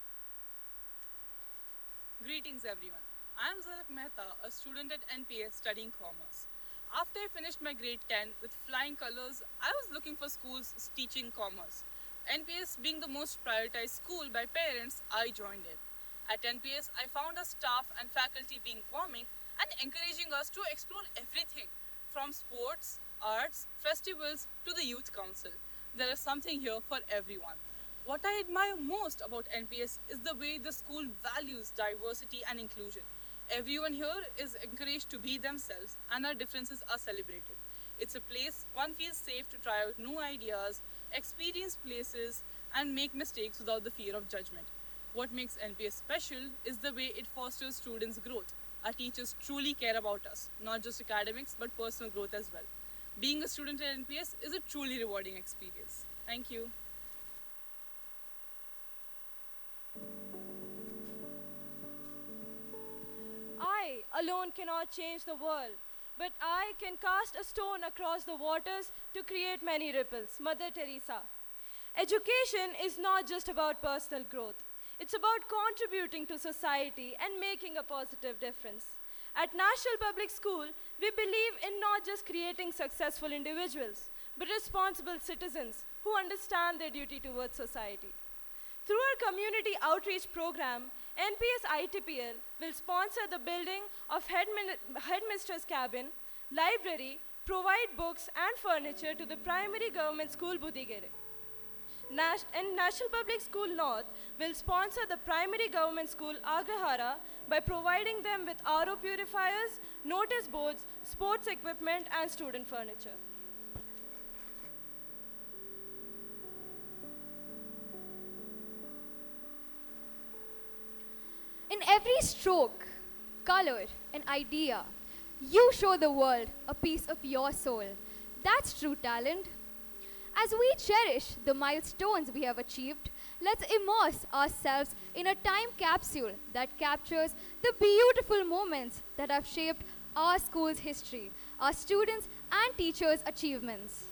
Greetings everyone. I am Zalak Mehta, a student at NPS studying commerce. After I finished my grade 10 with flying colors, I was looking for schools teaching commerce. NPS being the most prioritized school by parents, I joined it. At NPS, I found our staff and faculty being warming and encouraging us to explore everything, from sports, arts, festivals to the youth council. There is something here for everyone. What I admire most about NPS is the way the school values diversity and inclusion. Everyone here is encouraged to be themselves and our differences are celebrated. It's a place one feels safe to try out new ideas, experience places, and make mistakes without the fear of judgment. What makes NPS special is the way it fosters students' growth. Our teachers truly care about us, not just academics, but personal growth as well. Being a student at NPS is a truly rewarding experience. Thank you. I alone cannot change the world, but I can cast a stone across the waters to create many ripples. Mother Teresa. Education is not just about personal growth. It's about contributing to society and making a positive difference. At National Public School, we believe in not just creating successful individuals, but responsible citizens who understand their duty towards society. Through our community outreach program, NPS ITPL will sponsor the building of Headmistress Cabin, Library provide books and furniture to the primary government school Budigere. And National Public School North will sponsor the primary government school Agrahara by providing them with RO purifiers, notice boards, sports equipment and student furniture. In every stroke, color, and idea, you show the world a piece of your soul. That's true talent. As we cherish the milestones we have achieved, let's immerse ourselves in a time capsule that captures the beautiful moments that have shaped our school's history, our students' and teachers' achievements.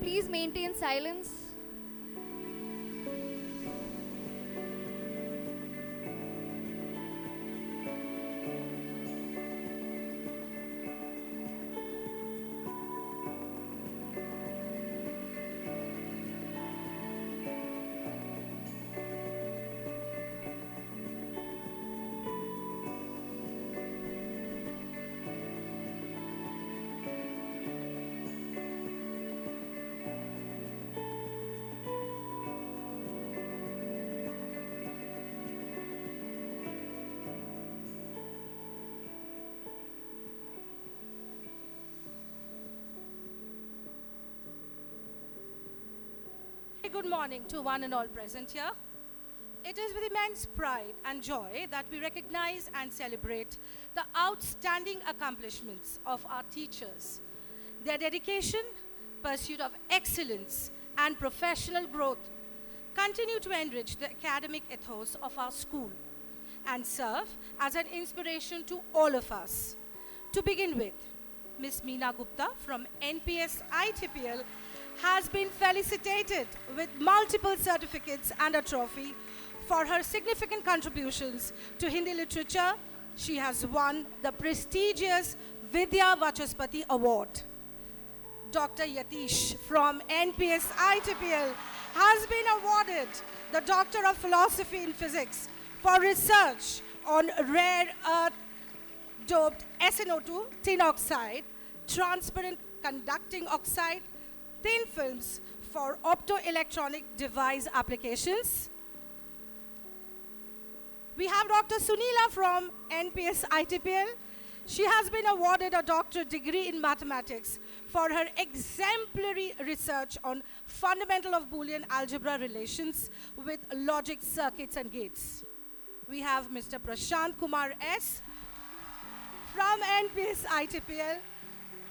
Please maintain silence. Good morning to one and all present here. It is with immense pride and joy that we recognize and celebrate the outstanding accomplishments of our teachers. Their dedication, pursuit of excellence, and professional growth continue to enrich the academic ethos of our school and serve as an inspiration to all of us. To begin with, Ms. Meena Gupta from NPS ITPL has been felicitated with multiple certificates and a trophy for her significant contributions to Hindi literature. She has won the prestigious Vidya Vachaspati Award. Dr. Yatish from NPS ITPL has been awarded the Doctor of Philosophy in Physics for research on rare earth doped SNO2 tin oxide, transparent conducting oxide, thin films for optoelectronic device applications. We have Dr. Sunila from NPS ITPL. She has been awarded a doctorate degree in mathematics for her exemplary research on fundamental of Boolean algebra relations with logic circuits and gates. We have Mr. Prashant Kumar S. from NPS ITPL.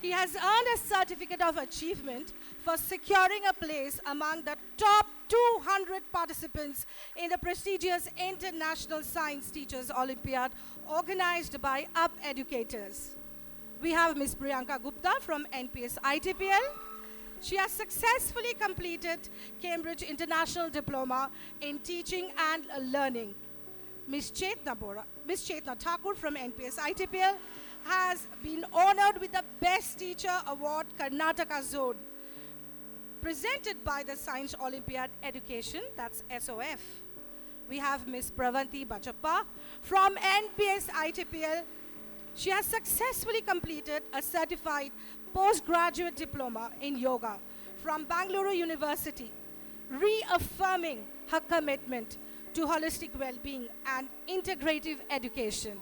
He has earned a certificate of achievement for securing a place among the top 200 participants in the prestigious International Science Teachers Olympiad organized by UP Educators. We have Ms. Priyanka Gupta from NPS ITPL. She has successfully completed Cambridge International Diploma in Teaching and Learning. Ms. Chetna Thakur from NPS ITPL has been honored with the Best Teacher Award Karnataka Zone, presented by the Science Olympiad Education, that's SOF. We have Ms. Pravanti Bachappa from NPS ITPL. She has successfully completed a certified postgraduate diploma in yoga from Bangalore University, reaffirming her commitment to holistic well-being and integrative education.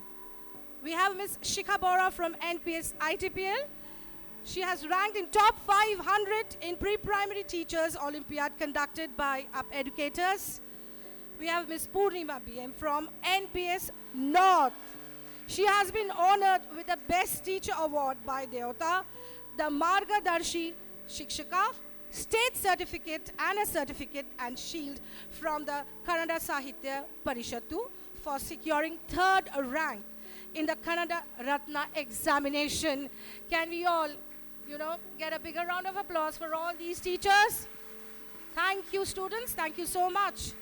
We have Ms. Shikha Bora from NPS ITPL. She has ranked in top 500 in pre-primary teachers Olympiad conducted by UP Educators. We have Ms. Purnima BM from NPS North. She has been honored with the Best Teacher Award by Deota, the Margadarshi Shikshaka, state certificate and a certificate and shield from the Kannada Sahitya Parishatu for securing third rank in the Kannada Ratna examination. Can we all, get a bigger round of applause for all these teachers? Thank you, students. Thank you so much.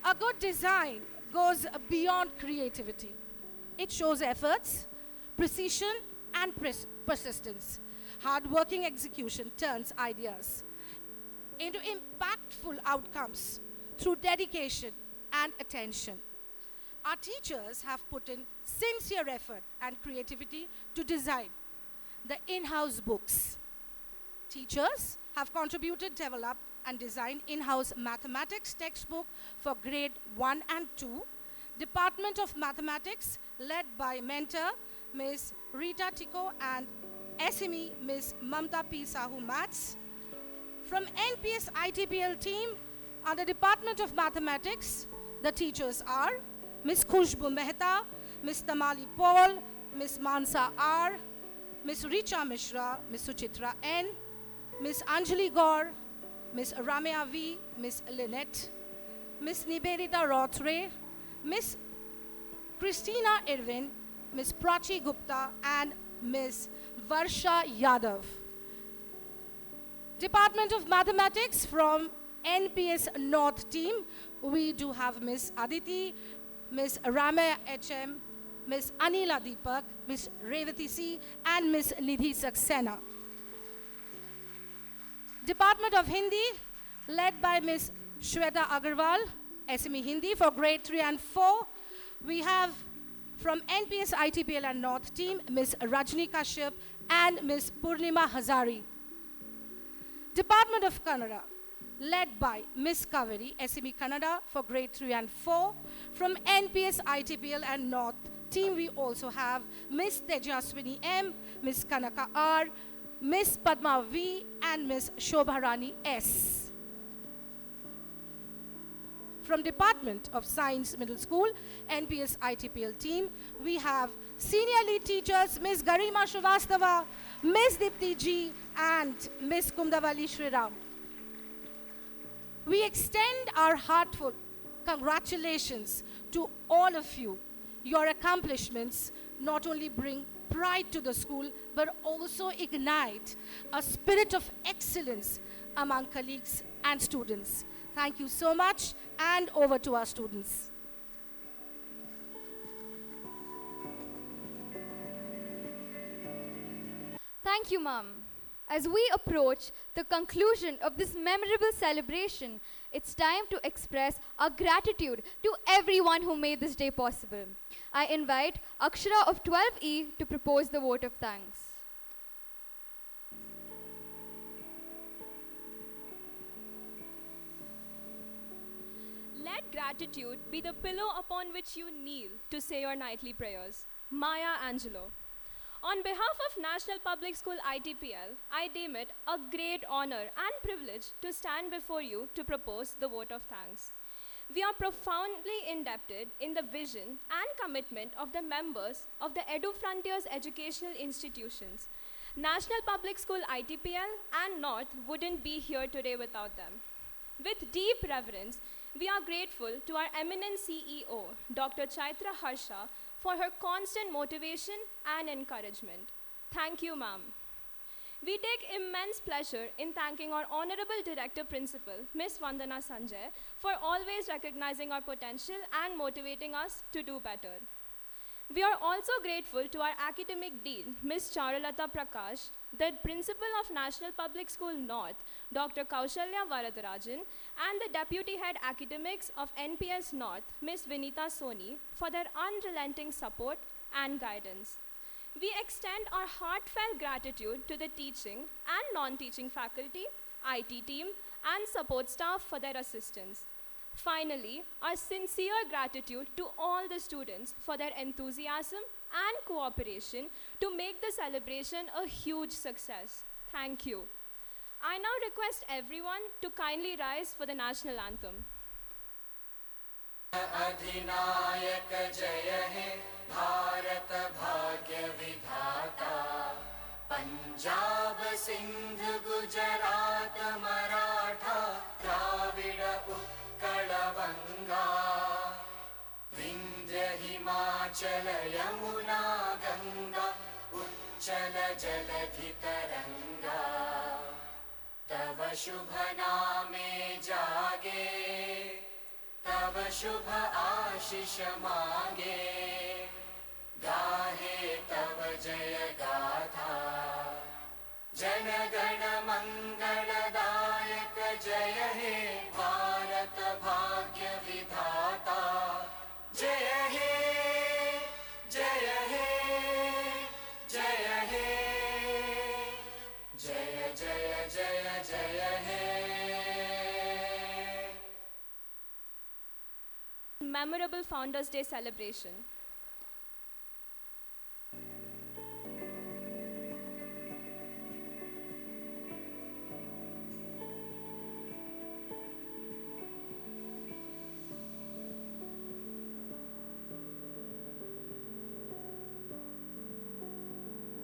A good design goes beyond creativity. It shows efforts, precision, and persistence. Hard-working execution turns ideas into impactful outcomes through dedication and attention. Our teachers have put in sincere effort and creativity to design the in-house books. Teachers have contributed, developed, and designed in-house mathematics textbook for grade 1 and 2. Department of Mathematics, led by mentor Ms. Rita Tico and SME Ms. Mamta P. Sahu Maths. From NPS ITPL team, under Department of Mathematics, the teachers are Ms. Khushbu Mehta, Ms. Tamali Paul, Ms. Mansa R, Ms. Richa Mishra, Ms. Suchitra N, Ms. Anjali Gaur, Ms. Ramya V, Ms. Lynette, Ms. Niberita Rothre, Ms. Christina Irwin, Ms. Prachi Gupta, and Ms. Varsha Yadav. Department of Mathematics from NPS North team, we do have Ms. Aditi, Ms. Ramya HM, Ms. Anila Deepak, Ms. Revati C, and Ms. Nidhi Saxena. Department of Hindi, led by Ms. Shweta Agarwal, SME Hindi for grade 3 and 4. We have from NPS ITPL and North team, Ms. Rajni Kashyap and Ms. Purnima Hazari. Department of Kannada, led by Ms. Kaveri, SME Kannada for grade 3 and 4. From NPS ITPL and North team, we also have Ms. Tejaswini M, Ms. Kanaka R, Ms. Padma V, and Ms. Shobharani S. From Department of Science Middle School, NPS ITPL team, we have senior lead teachers Ms. Garima Shrivastava, Ms. Dipti G, and Ms. Kundavali Shriram. We extend our heartfelt congratulations to all of you. Your accomplishments not only bring pride to the school, but also ignite a spirit of excellence among colleagues and students. Thank you so much, and over to our students. Thank you, Ma'am. As we approach the conclusion of this memorable celebration, it's time to express our gratitude to everyone who made this day possible. I invite Akshara of 12E to propose the vote of thanks. Let gratitude be the pillow upon which you kneel to say your nightly prayers. Maya Angelou. On behalf of National Public School ITPL, I deem it a great honor and privilege to stand before you to propose the vote of thanks. We are profoundly indebted in the vision and commitment of the members of the Edu Frontiers educational institutions. National Public School ITPL and North wouldn't be here today without them. With deep reverence, we are grateful to our eminent CEO, Dr. Chaitra Harsha, for her constant motivation and encouragement. Thank you, ma'am. We take immense pleasure in thanking our Honorable Director Principal, Ms. Vandana Sanjay, for always recognizing our potential and motivating us to do better. We are also grateful to our Academic Dean, Ms. Charulata Prakash, the Principal of National Public School North, Dr. Kaushalya Varadarajan, and the Deputy Head Academics of NPS North, Ms. Vinita Soni, for their unrelenting support and guidance. We extend our heartfelt gratitude to the teaching and non-teaching faculty, IT team, and support staff for their assistance. Finally, our sincere gratitude to all the students for their enthusiasm and cooperation to make the celebration a huge success. Thank you. I now request everyone to kindly rise for the national anthem. अधिनायक जय हे भारत भाग्य विधाता पंजाब सिंध गुजरात मराठा द्राविड उत्कल बंगा विंध्य हिमाचल यमुना गंगा उच्चल जलधि तरंगा तव शुभ नामे जागे तव शुभ आशीष मांगे गाहे तव जय गाथा जन गण मंगलदायक जय हे भारत भाग्य विधाता जय हे जय हे जय हे जय जय जय जय हे Memorable Founders Day celebration.